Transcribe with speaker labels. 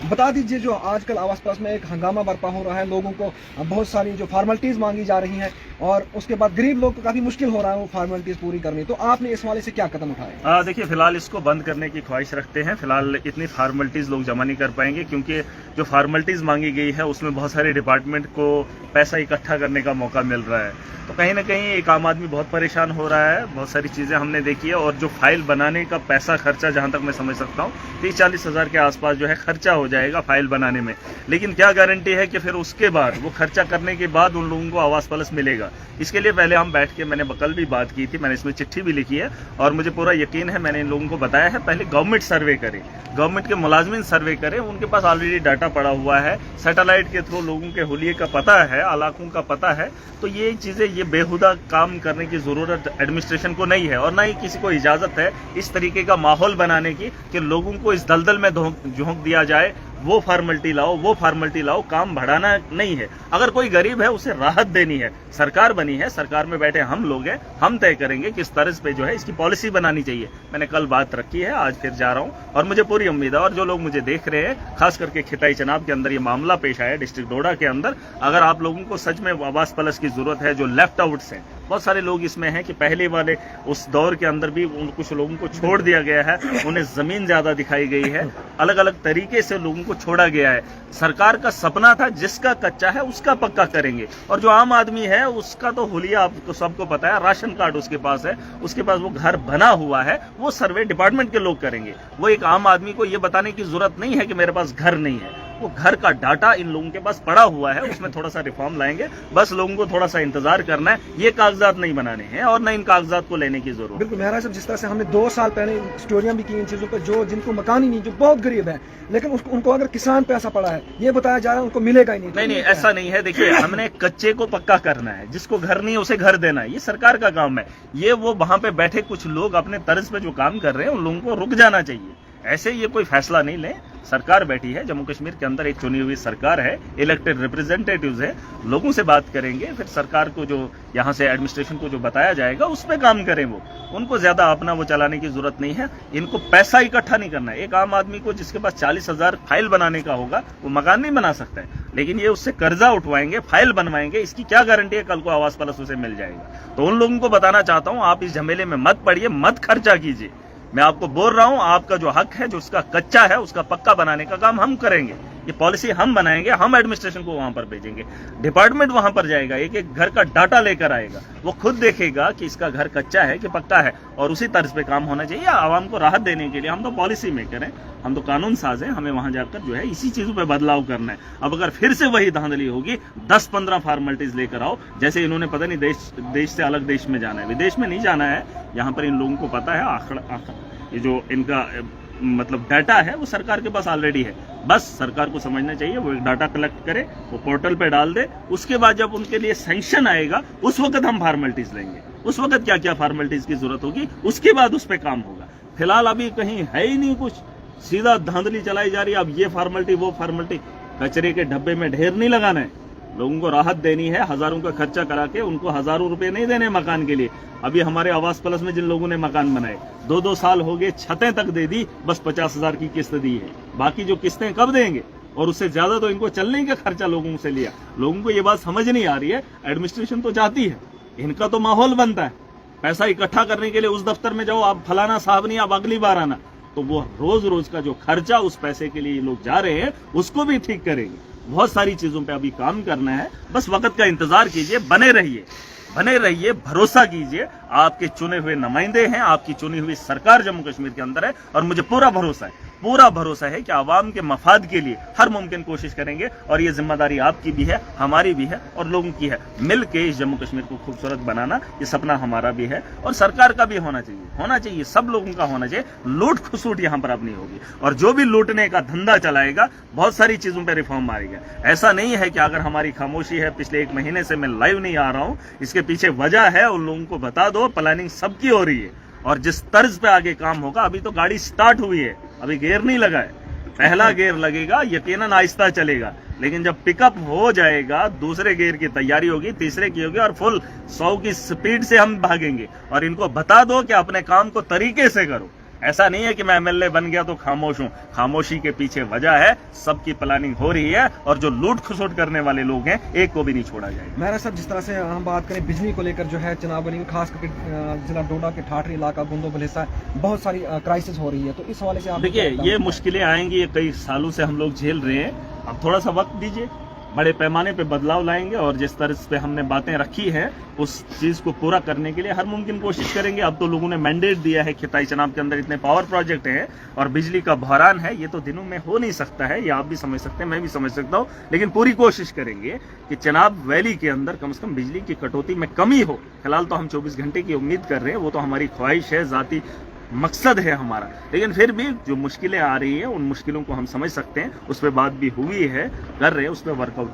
Speaker 1: बता दीजिए, जो आजकल आवास प्लस में एक हंगामा बरपा हो रहा है, लोगों को बहुत सारी जो फार्मेलिटीज मांगी जा रही हैं और उसके बाद गरीब लोग को काफी मुश्किल हो रहा है वो फार्मेलिटीज पूरी करनी, तो आपने इस वाले से क्या कदम उठाए?
Speaker 2: देखिए, फिलहाल इसको बंद करने की ख्वाहिश रखते हैं। फिलहाल इतनी फार्मेलिटीज लोग जमा नहीं कर पाएंगे, क्योंकि जो फार्मेलिटीज मांगी गई है उसमें बहुत सारे डिपार्टमेंट को पैसा इकट्ठा करने का मौका मिल रहा है। तो कहीं ना कहीं एक आम आदमी बहुत परेशान हो रहा है। बहुत सारी चीजें हमने देखी है, और जो फाइल बनाने का पैसा खर्चा, जहां तक मैं समझ सकता हूँ 30-40 हजार के आसपास जो है खर्चा हो जाएगा फाइल बनाने में। लेकिन क्या गारंटी है कि फिर उसके बाद वो खर्चा करने के बाद उन लोगों को आवास प्लस मिलेगा? इसके लिए पहले हम बैठ के, मैंने कल भी बात की थी, मैंने इसमें चिट्ठी भी लिखी है और मुझे पूरा यकीन है, मैंने इन लोगों को बताया है, पहले गवर्नमेंट सर्वे करें, गवर्नमेंट के मुलाजमिन सर्वे करें। उनके पास ऑलरेडी डाटा पड़ा हुआ है, सैटेलाइट के थ्रू लोगों के हुलिये का पता है, इलाकों का पता है। तो ये चीजें, ये बेहुदा काम करने की जरूरत एडमिनिस्ट्रेशन को नहीं है, और ना ही किसी को इजाजत है इस तरीके का माहौल बनाने की कि लोगों को इस दलदल में झोंक दिया जाए, वो फार्मेलिटी लाओ, वो फार्मेलिटी लाओ। काम बढ़ाना नहीं है। अगर कोई गरीब है उसे राहत देनी है। सरकार बनी है, सरकार में बैठे हम लोग हैं, हम तय करेंगे किस तर्ज पे जो है इसकी पॉलिसी बनानी चाहिए। मैंने कल बात रखी है, आज फिर जा रहा हूं, और मुझे पूरी उम्मीद है, और जो लोग मुझे देख रहे हैं, खास करके खिताई चनाब के अंदर ये मामला पेश आया, डिस्ट्रिक्ट डोडा के अंदर, अगर आप लोगों को सच में आवास प्लस की जरूरत है, जो लेफ्ट आउट्स हैं, बहुत सारे लोग इसमें हैं कि पहले वाले उस दौर के अंदर भी कुछ लोगों को छोड़ दिया गया है, उन्हें जमीन ज्यादा दिखाई गई है, अलग अलग तरीके से लोगों को छोड़ा गया है। सरकार का सपना था जिसका कच्चा है उसका पक्का करेंगे, और जो आम आदमी है उसका तो हुलिया आपको सबको पता है, राशन कार्ड उसके पास है, उसके पास वो घर बना हुआ है, वो सर्वे डिपार्टमेंट के लोग करेंगे। वो एक आम आदमी को ये बताने की जरूरत नहीं है कि मेरे पास घर नहीं है। वो घर का डाटा इन लोगों के पास पड़ा हुआ है, उसमें थोड़ा सा रिफॉर्म लाएंगे, बस लोगों को थोड़ा सा इंतजार करना है। ये कागजात नहीं बनाने हैं और न इन कागजात को लेने की जरूरत।
Speaker 1: बिल्कुल मेहरा साहब, जिस तरह से हमने 2 साल पहले स्टोरियां भी की इन चीजों पर, जो जिनको मकान ही नहीं, जो बहुत गरीब है, लेकिन उनको अगर किसान पैसा पड़ा है, ये बताया जा रहा है उनको मिलेगा ही नहीं।
Speaker 2: नहीं, ऐसा नहीं है। देखिए, हमने कच्चे को पक्का करना है, जिसको घर नहीं है उसे घर देना है, ये सरकार का काम है। ये वो वहां पे बैठे कुछ लोग अपने तर्ज पे जो काम कर रहे हैं, उन लोगों को रुक जाना चाहिए। ऐसे ये कोई फैसला नहीं ले। सरकार बैठी है, जम्मू कश्मीर के अंदर एक चुनी हुई सरकार है, इलेक्टेड रिप्रेजेंटेटिव्स है, लोगों से बात करेंगे, फिर सरकार को जो यहाँ से एडमिनिस्ट्रेशन को जो बताया जाएगा उस पर काम करें। वो उनको ज्यादा अपना वो चलाने की जरूरत नहीं है। इनको पैसा इकट्ठा नहीं करना है। एक आम आदमी को जिसके पास 40 हजार फाइल बनाने का होगा, वो मकान नहीं बना सकता है, लेकिन ये उससे कर्जा उठवाएंगे, फाइल बनवाएंगे, इसकी क्या गारंटी है कल को आवास प्लस उसे मिल जाएगा? तो उन लोगों को बताना चाहता हूं, आप इस झमेले में मत पड़िए, मत खर्चा कीजिए। मैं आपको बोल रहा हूं, आपका जो हक है, जो उसका कच्चा है, उसका पक्का बनाने का काम हम करेंगे। ये पॉलिसी हम बनाएंगे, हम एडमिनिस्ट्रेशन को वहां पर भेजेंगे, डिपार्टमेंट वहां पर जाएगा, एक एक घर का डाटा लेकर आएगा, वो खुद देखेगा कि इसका घर कच्चा है कि पक्का है, और उसी तर्ज पे काम होना चाहिए। आवाम को राहत देने के लिए हम तो पॉलिसी मेकर हैं, हम तो कानून साज हैं, हमें वहां जाकर जो है इसी चीजों पे बदलाव करना है। अब अगर फिर से वही धांधली होगी, 10-15 फार्मेलिटीज लेकर आओ, जैसे इन्होंने पता नहीं देश से अलग देश में जाना है, विदेश में नहीं जाना है। यहाँ पर इन लोगों को पता है, ये जो इनका मतलब डाटा है वो सरकार के पास ऑलरेडी है। बस सरकार को समझना चाहिए, वो एक डाटा कलेक्ट करे, वो पोर्टल पे डाल दे, उसके बाद जब उनके लिए सैंक्शन आएगा उस वक्त हम फार्मेलिटीज लेंगे। उस वक्त क्या क्या फार्मेलिटीज की जरूरत होगी, उसके बाद उस पर काम होगा। फिलहाल अभी कहीं है ही नहीं कुछ, सीधा धांधली चलाई जा रही है। अब ये फार्मेलिटी, वो फार्मेलिटी, कचरे के डब्बे में ढेर नहीं लगाना है, लोगों को राहत देनी है। हजारों का खर्चा करा के उनको हजारों रुपए नहीं देने मकान के लिए। अभी हमारे आवास प्लस में जिन लोगों ने मकान बनाए, 2-2 साल हो गए, छतें तक दे दी, बस 50 हजार की किस्त दी है, बाकी जो किस्तें कब देंगे? और उससे ज्यादा तो इनको चलने का खर्चा लोगों से लिया। लोगों को ये बात समझ नहीं आ रही है। एडमिनिस्ट्रेशन तो जाती है, इनका तो माहौल बनता है पैसा इकट्ठा करने के लिए। उस दफ्तर में जाओ, आप फलाना साहब नहीं, आप अगली बार आना, तो वो रोज रोज का जो खर्चा उस पैसे के लिए लोग जा रहे हैं, उसको भी ठीक करेंगे। बहुत सारी चीजों पे अभी काम करना है, बस वक्त का इंतजार कीजिए, बने रहिए, भरोसा कीजिए। आपके चुने हुए नुमाइंदे हैं, आपकी चुनी हुई सरकार जम्मू कश्मीर के अंदर है, और मुझे पूरा भरोसा है कि आवाम के मफाद के लिए हर मुमकिन कोशिश करेंगे। और ये जिम्मेदारी आपकी भी है, हमारी भी है, और लोगों की है। मिल के इस जम्मू कश्मीर को खूबसूरत बनाना, ये सपना हमारा भी है, और सरकार का भी होना चाहिए, सब लोगों का होना चाहिए। लूट खसूट यहाँ पर अब नहीं होगी, और जो भी लूटने का धंधा चलाएगा, बहुत सारी चीजों पर रिफॉर्म मारेगा। ऐसा नहीं है कि अगर हमारी खामोशी है, पिछले 1 महीने से मैं लाइव नहीं आ रहा हूं, इसके पीछे वजह है, उन लोगों को बता दो। प्लानिंग सबकी हो रही है, और जिस तर्ज पे आगे काम होगा, अभी तो गाड़ी स्टार्ट हुई है, अभी गियर नहीं लगा है, पहला गियर लगेगा, यकीनन आहिस्ता चलेगा, लेकिन जब पिकअप हो जाएगा, दूसरे गियर की तैयारी होगी, तीसरे की होगी, और फुल 100 की स्पीड से हम भागेंगे। और इनको बता दो कि अपने काम को तरीके से करो, ऐसा नहीं है कि मैं एमएलए बन गया तो खामोश हूं। खामोशी के पीछे वजह है, सबकी प्लानिंग हो रही है और जो लूट खसोट करने वाले लोग हैं एक को भी नहीं छोड़ा जाएगा।
Speaker 1: मेहरा साहब, जिस तरह से हम बात करें बिजली को लेकर जो है चनाबनी में, खास करके जिला डोडा के ठाठरी इलाका गुंदोबल हिस्सा बहुत सारी क्राइसिस हो रही है, तो इस हवाले से आप
Speaker 2: देखिए ये मुश्किलें आएंगी, ये कई सालों से हम लोग झेल रहे हैं। अब थोड़ा सा वक्त दीजिए, बड़े पैमाने पे बदलाव लाएंगे और जिस तरह पे हमने बातें रखी हैं उस चीज को पूरा करने के लिए हर मुमकिन कोशिश करेंगे। अब तो लोगों ने मैंडेट दिया है, खिताई चनाब के अंदर इतने पावर प्रोजेक्ट हैं और बिजली का बहरान है, ये तो दिनों में हो नहीं सकता है, ये आप भी समझ सकते हैं, मैं भी समझ सकता हूँ, लेकिन पूरी कोशिश करेंगे कि चनाब वैली के अंदर कम से कम बिजली की कटौती में कमी हो। फिलहाल तो हम 24 घंटे की उम्मीद कर रहे हैं, वो तो हमारी ख्वाहिश है, जाती मकसद है हमारा, लेकिन फिर भी जो मुश्किलें आ रही है उन मुश्किलों को हम समझ सकते हैं, उस पर बात भी हुई है, कर रहे हैं, उस पर वर्कआउट